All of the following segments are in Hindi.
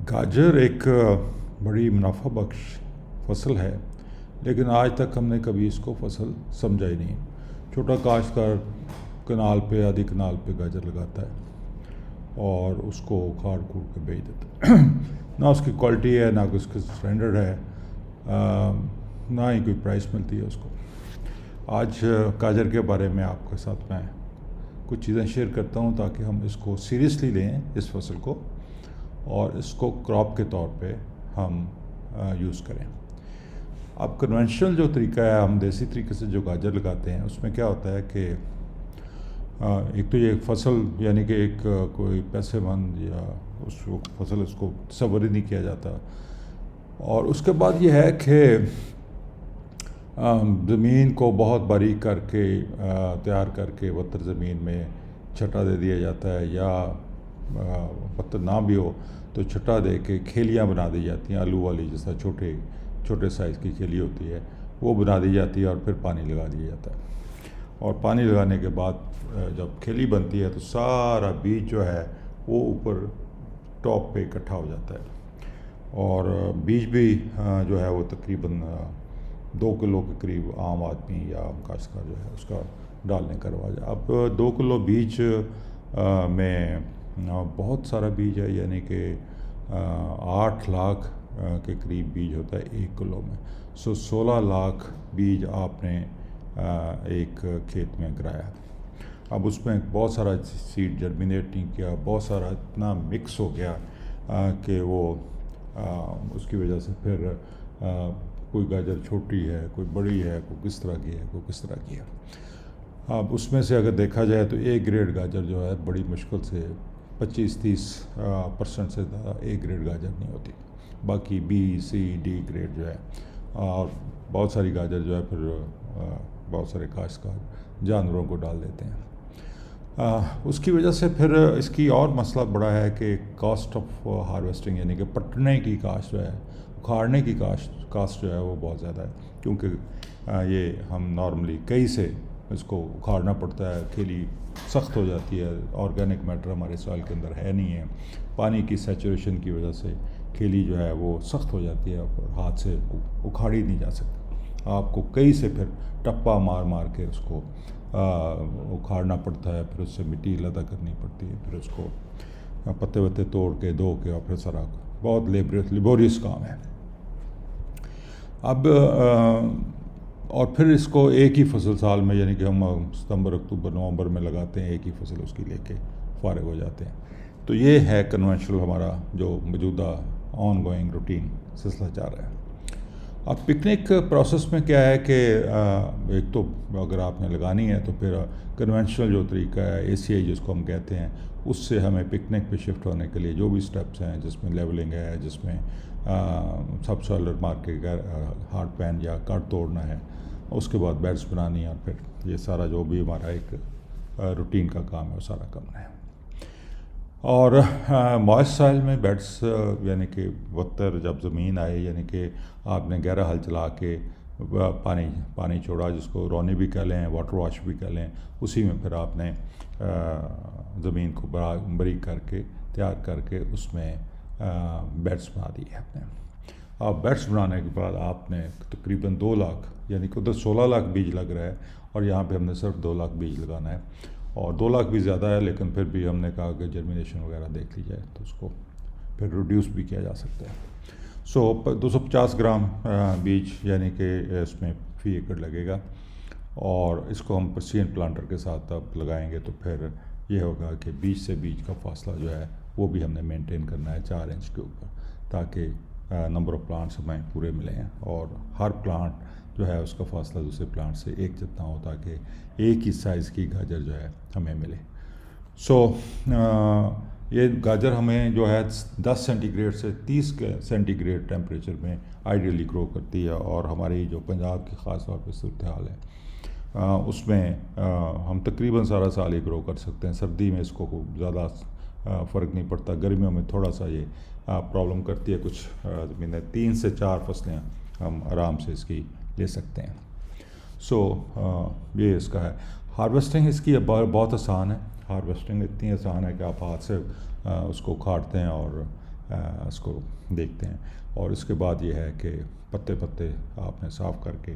गाजर एक बड़ी मुनाफा बख्श फसल है, लेकिन आज तक हमने कभी इसको फसल समझा ही नहीं। छोटा काश्तकार कनाल पे आधी कनाल पे गाजर लगाता है और उसको उखाड़ कूड़ के बेच देता है। ना उसकी क्वालिटी है, ना उसकी स्टैंडर्ड है, ना ही कोई प्राइस मिलती है उसको। आज गाजर के बारे में आपके साथ मैं कुछ चीज़ें शेयर करता हूँ ताकि हम इसको सीरियसली लें, इस फसल को, और इसको क्रॉप के तौर पे हम यूज़ करें। अब कन्वेंशनल जो तरीका है, हम देसी तरीके से जो गाजर लगाते हैं, उसमें क्या होता है कि एक तो ये फसल यानी कि एक कोई पैसेमंद या उस फसल उसको तस्वर ही नहीं किया जाता। और उसके बाद ये है कि ज़मीन को बहुत बारीक करके तैयार करके वतर ज़मीन में छटा दे दिया जाता है, या पत्थर ना भी हो तो छटा दे के खेलियाँ बना दी जाती हैं, आलू वाली जैसा छोटे छोटे साइज़ की खेली होती है वो बना दी जाती है, और फिर पानी लगा दिया जाता है। और पानी लगाने के बाद जब खेली बनती है तो सारा बीज जो है वो ऊपर टॉप पे इकट्ठा हो जाता है, और बीज भी जो है वो तकरीबन 2 किलो के करीब आम आदमी या काश्तकार जो है उसका डालने का रवाज है। अब 2 किलो बीज में बहुत सारा बीज है, यानी कि 8 लाख के करीब बीज होता है 1 किलो में। 16 लाख बीज आपने एक खेत में गिराया। अब उसमें बहुत सारा सीड जर्मिनेट नहीं किया, बहुत सारा इतना मिक्स हो गया कि वो उसकी वजह से फिर कोई गाजर छोटी है, कोई बड़ी है, कोई किस तरह की है, कोई किस तरह की है। अब उसमें से अगर देखा जाए तो ए ग्रेड गाजर जो है बड़ी मुश्किल से 25-30% से ज़्यादा ए ग्रेड गाजर नहीं होती। बाकी बी सी डी ग्रेड जो है, और बहुत सारी गाजर जो है फिर बहुत सारे काश्तकार जानवरों को डाल देते हैं। उसकी वजह से फिर इसकी और मसला बड़ा है कि कॉस्ट ऑफ हार्वेस्टिंग, यानी कि पटने की कास्ट जो है, उखाड़ने की कास्ट जो है वो बहुत ज़्यादा है, क्योंकि ये हम नॉर्मली कई से इसको उखाड़ना पड़ता है। खेली सख्त हो जाती है, ऑर्गेनिक मैटर हमारे सॉइल के अंदर है नहीं है, पानी की सैचुरेशन की वजह से खेली जो है वो सख्त हो जाती है और हाथ से उखाड़ी नहीं जा सकती। आपको कई से फिर टप्पा मार मार के उसको उखाड़ना पड़ता है, फिर उससे मिट्टी अलग करनी पड़ती है, फिर उसको पत्ते वत्ते तोड़ के धो के, और फिर सारा बहुत लेबोरियस काम है। अब और फिर इसको एक ही फसल साल में, यानी कि हम सितंबर अक्टूबर नवंबर में लगाते हैं, एक ही फसल उसकी लेके फारिग हो जाते हैं। तो ये है कन्वेंशनल हमारा जो मौजूदा ऑन गोइंग रूटीन सिलसिला जा रहा है। अब पिकनिक प्रोसेस में क्या है कि एक तो अगर आपने लगानी है तो फिर कन्वेंशनल जो तरीका है, ACI जिसको हम कहते हैं, उससे हमें पिकनिक पे शिफ्ट होने के लिए जो भी स्टेप्स हैं, जिसमें लेवलिंग है, जिसमें सब सॉइलर मार के हार्ड पैन या कट तोड़ना है, उसके बाद बेड्स बनानी है, और फिर ये सारा जो भी हमारा एक रूटीन का काम है वो सारा करना है। और मॉइस्ट सॉइल में बेड्स यानी कि वत्तर जब ज़मीन आए, यानी कि आपने गहरा हल चला के पानी छोड़ा, जिसको रौनी भी कह लें, वाटर वॉश भी कह लें, उसी में फिर आपने ज़मीन को बारीक करके तैयार करके उसमें बेड्स बना दिए आपने। अब बेड्स बनाने के बाद आपने तकरीबन 2 लाख, यानी कि उधर 16 लाख बीज लग रहा है और यहाँ पे हमने सिर्फ 2 लाख बीज लगाना है, और 2 लाख भी ज़्यादा है, लेकिन फिर भी हमने कहा कि जर्मिनेशन वगैरह देख ली जाए तो उसको फिर रिड्यूस भी किया जा सकता है। 250 ग्राम बीज यानी कि इसमें फी एकड़ लगेगा, और इसको हम पर्सियन प्लांटर के साथ अब लगाएंगे तो फिर ये होगा कि बीज से बीज का फासला जो है वो भी हमने मेंटेन करना है 4 इंच के ऊपर, ताकि नंबर ऑफ़ प्लांट्स हमें पूरे मिलें, और हर प्लांट जो है उसका फासला दूसरे प्लांट से एक जितना हो, ताकि एक ही साइज़ की गाजर जो है हमें मिले। ये गाजर हमें जो है 10 सेंटीग्रेड से 30 सेंटीग्रेड टेम्परेचर में आइडियली ग्रो करती है, और हमारी जो पंजाब की ख़ास तौर पर सूरत हाल है उसमें हम तकरीबन सारा साल ही ग्रो कर सकते हैं। सर्दी में इसको ज़्यादा फ़र्क नहीं पड़ता, गर्मियों में थोड़ा सा ये प्रॉब्लम करती है। कुछ ज़मीनें 3 से 4 फसलें हम आराम से इसकी ले सकते हैं। ये इसका है। हार्वेस्टिंग इसकी बहुत आसान है। हार्वेस्टिंग इतनी आसान है कि आप हाथ से उसको उखाड़ते हैं और उसको देखते हैं। और इसके बाद ये है कि पत्ते पत्ते आपने साफ़ करके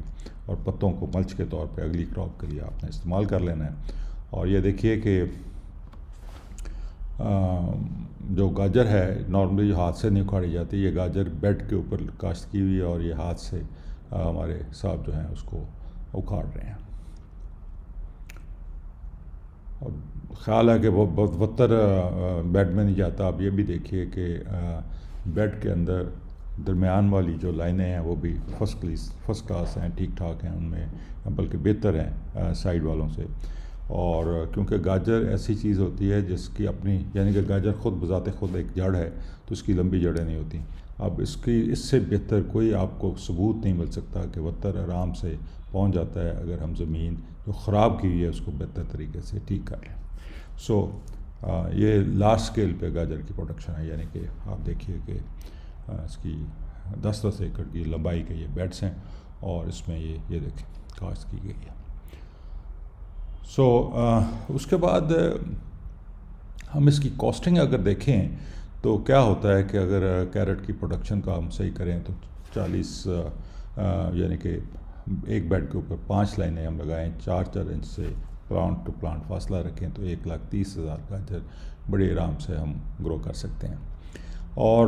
और पत्तों को मल्च के तौर पे अगली क्रॉप के लिए आपने इस्तेमाल कर लेना है। और ये देखिए कि जो गाजर है नॉर्मली हाथ से नहीं उखाड़ी जाती, ये गाजर बेड के ऊपर काश्त की हुई है और ये हाथ से हमारे साहब जो हैं उसको उखाड़ रहे हैं। और ख्याल है कि वो बहुत बदतर बेड में नहीं जाता। आप ये भी देखिए कि बेड के अंदर दरमियान वाली जो लाइनें हैं वो भी फर्स्ट क्लास हैं, ठीक ठाक हैं, उनमें बल्कि बेहतर हैं साइड वालों से। और क्योंकि गाजर ऐसी चीज़ होती है जिसकी अपनी, यानी कि गाजर ख़ुद बज़ाते ख़ुद एक जड़ है, तो उसकी लंबी जड़ें नहीं होती। अब इससे बेहतर कोई आपको सबूत नहीं मिल सकता कि बदतर आराम से पहुंच जाता है अगर हम ज़मीन जो ख़राब की हुई है उसको बेहतर तरीके से ठीक कर लें। ये लार्ज स्केल पे गाजर की प्रोडक्शन है, यानी कि आप देखिए कि इसकी 10-10 एकड़ की लंबाई के ये बेड्स हैं और इसमें ये देखें काश्त की गई है। उसके बाद हम इसकी कॉस्टिंग अगर देखें तो क्या होता है कि अगर कैरेट की प्रोडक्शन का हम सही करें तो 40 यानी कि एक बेड के ऊपर 5 लाइनें हम लगाएं, 4-4 इंच से प्लांट टू प्लांट फासला रखें तो 1,30,000 गाजर बड़े आराम से हम ग्रो कर सकते हैं। और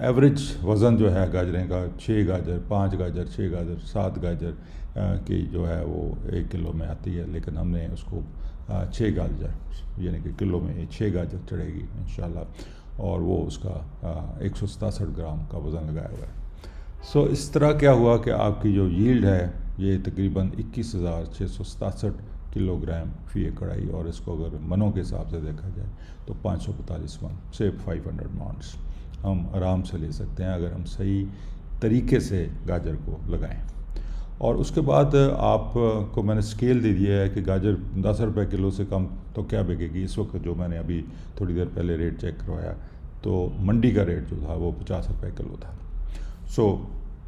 एवरेज वज़न जो है गाजरें का 6 गाजर, 5 गाजर, 6 गाजर, 7 गाजर की जो है वो 1 किलो में आती है, लेकिन हमने उसको 6 गाजर यानी कि किलो में 6 गाजर चढ़ेगी इंशाल्लाह, और वो उसका 167 ग्राम का वज़न लगाया हुआ है। इस तरह क्या हुआ कि आपकी जो यील्ड है ये तकरीबन 21,667 किलोग्राम फ़ी एकड़ आई, और इसको अगर मनों के हिसाब से देखा जाए तो 545 मन से 500 माउंट्स हम आराम से ले सकते हैं अगर हम सही तरीके से गाजर को लगाएं। और उसके बाद आपको मैंने स्केल दे दिया है कि गाजर 10 रुपये किलो से कम तो क्या बिकेगी। इस वक्त जो मैंने अभी थोड़ी देर पहले रेट चेक करवाया तो मंडी का रेट जो था वो 50 रुपये किलो था।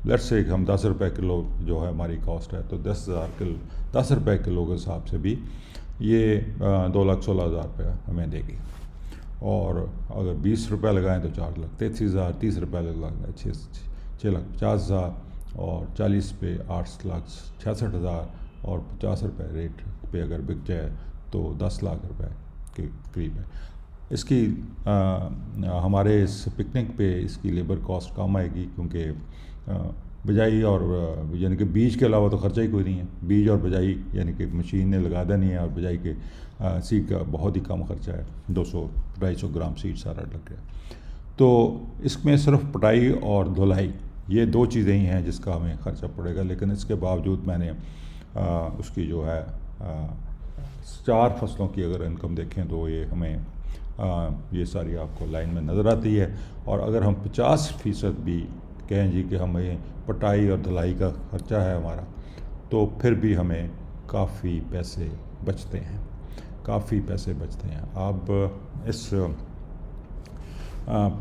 लेट्स से हम 10 रुपये किलो जो है हमारी कॉस्ट है, तो 10 रुपये किलो के हिसाब से भी ये 2,16,000 रुपये हमें देगी। और अगर 20 रुपये लगाएँ तो 4,33,000, 30 रुपये लगाएँ 6,50,000, और 40 पे 8,66,000, और 50 रुपये रेट पे अगर बिक जाए तो 10 लाख रुपए के करीब है। इसकी हमारे इस पिकनिक पे इसकी लेबर कॉस्ट कम आएगी, क्योंकि बिजाई और यानी कि बीज के अलावा तो ख़र्चा ही कोई नहीं है। बीज और बिजाई यानी कि मशीन ने लगा देनी है, और बिजाई के सीड का बहुत ही कम ख़र्चा है, 200-250 ग्राम सीड सारा लग गया। तो इसमें सिर्फ पटाई और धुलाई ये 2 चीज़ें ही हैं जिसका हमें ख़र्चा पड़ेगा, लेकिन इसके बावजूद मैंने उसकी जो है 4 फसलों की अगर इनकम देखें तो ये हमें ये सारी आपको लाइन में नज़र आती है। और अगर हम 50% भी कहें जी कि हमें पटाई और धुलाई का ख़र्चा है हमारा, तो फिर भी हमें काफ़ी पैसे बचते हैं, काफ़ी पैसे बचते हैं। अब इस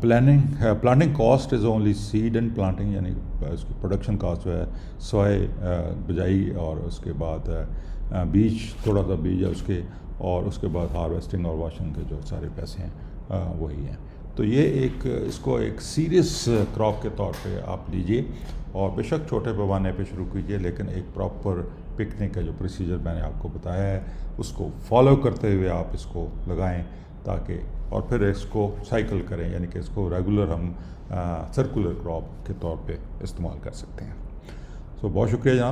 planting cost is only seed and planting, यानी उसकी प्रोडक्शन कॉस्ट जो है सवाए बिजाई और उसके बाद बीज, थोड़ा सा बीज है उसके, और उसके बाद हार्वेस्टिंग और वॉशिंग के जो सारे पैसे हैं वही हैं। तो ये इसको एक सीरियस क्रॉप के तौर पे आप लीजिए, और बेशक छोटे पैमाने पे शुरू कीजिए, लेकिन एक प्रॉपर पिकनिक का जो प्रोसीजर मैंने आपको बताया है उसको फॉलो करते हुए आप इसको लगाएं, ताकि और फिर इसको साइकिल करें, यानी कि इसको रेगुलर हम सर्कुलर क्रॉप के तौर पे इस्तेमाल कर सकते हैं। बहुत शुक्रिया जनाब।